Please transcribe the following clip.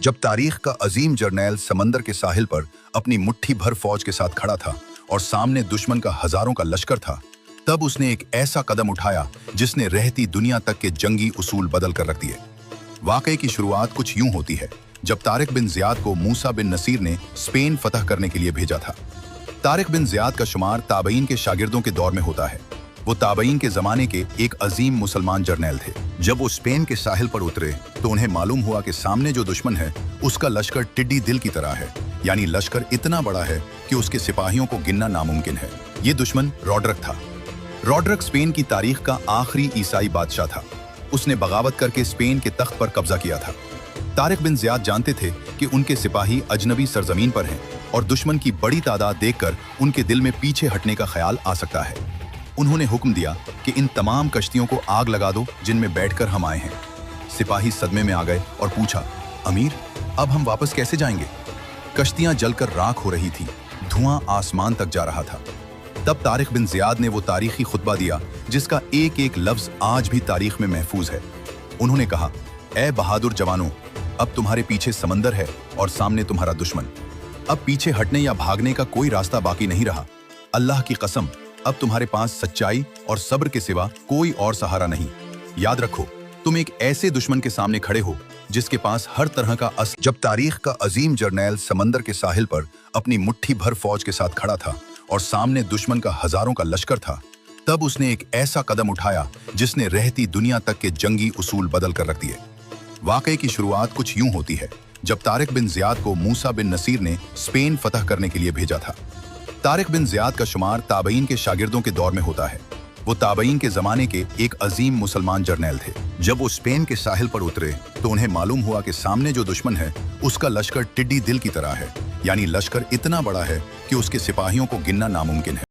जब तारीख का अजीम जर्नैल समंदर के साहिल पर अपनी मुट्ठी भर फौज के साथ खड़ा था और सामने दुश्मन का हजारों का लश्कर था, तब उसने एक ऐसा कदम उठाया जिसने रहती दुनिया तक के जंगी उसूल बदल कर रख दिए। वाकये की शुरुआत कुछ यूं होती है जब तारिक बिन ज़ियाद को मूसा बिन नसीर ने स्पेन फतह करने के लिए भेजा था। तारिक बिन ज़ियाद का शुमार ताबईन के शागिर्दों के दौर में होता है। वो ताबईन के जमाने के एक अजीम मुसलमान जर्नैल थे। जब वो स्पेन के साहिल पर उतरे तो उन्हें मालूम हुआ कि सामने जो दुश्मन है उसका लश्कर टिड्डी दिल की तरह है, यानी लश्कर इतना बड़ा है कि उसके सिपाहियों को गिनना नामुमकिन है। ये दुश्मन रॉड्रिक था। रॉड्रिक स्पेन की तारीख का आखिरी ईसाई बादशाह था। उसने बगावत करके स्पेन के तख्त पर कब्जा किया था। तारिक बिन ज़ियाद जानते थे कि उनके सिपाही अजनबी सरजमीन पर हैं और दुश्मन की बड़ी तादाद देखकर उनके दिल में पीछे हटने का ख्याल आ सकता है। उन्होंने हुक्म दिया कि इन तमाम कश्तियों को आग लगा दो जिनमें बैठकर हम आए हैं। सिपाही सदमे में आ गए और पूछा, अमीर, अब हम वापस कैसे जाएंगे? कश्तियां जलकर राख हो रही थी, धुआं आसमान तक जा रहा था। तब तारिक बिन ज़ियाद ने वो तारीखी खुतबा दिया जिसका एक एक लफ्ज आज भी तारीख में महफूज है। उन्होंने कहा, ए बहादुर जवानों, अब तुम्हारे पीछे समंदर है और सामने तुम्हारा दुश्मन। अब पीछे हटने या भागने का कोई रास्ता बाकी नहीं रहा। अल्लाह की कसम, अब तुम्हारे पास सच्चाई और सब्र के सिवा कोई और सहारा नहीं। याद रखो, तुम एक ऐसे दुश्मन के सामने खड़े हो जिसके पास हर तरह का जब तारीख का अजीम जर्नैल समंदर के साहिल पर अपनी मुट्ठी भर फौज के साथ खड़ा था और सामने दुश्मन का हजारों का लश्कर था, तब उसने एक ऐसा कदम उठाया जिसने रहती दुनिया तक के जंगी उसूल बदल कर रख दिए। वाकये की शुरुआत कुछ यूं होती है जब तारिक बिन ज़ियाद को मूसा बिन नसीर ने स्पेन फतह करने के लिए भेजा था। तारिक बिन ज़ियाद का शुमार ताबईन के शागिर्दों के दौर में होता है। वो ताबईन के जमाने के एक अजीम मुसलमान जर्नैल थे। जब वो स्पेन के साहिल पर उतरे तो उन्हें मालूम हुआ कि सामने जो दुश्मन है उसका लश्कर टिड्डी दिल की तरह है, यानी लश्कर इतना बड़ा है कि उसके सिपाहियों को गिनना नामुमकिन है।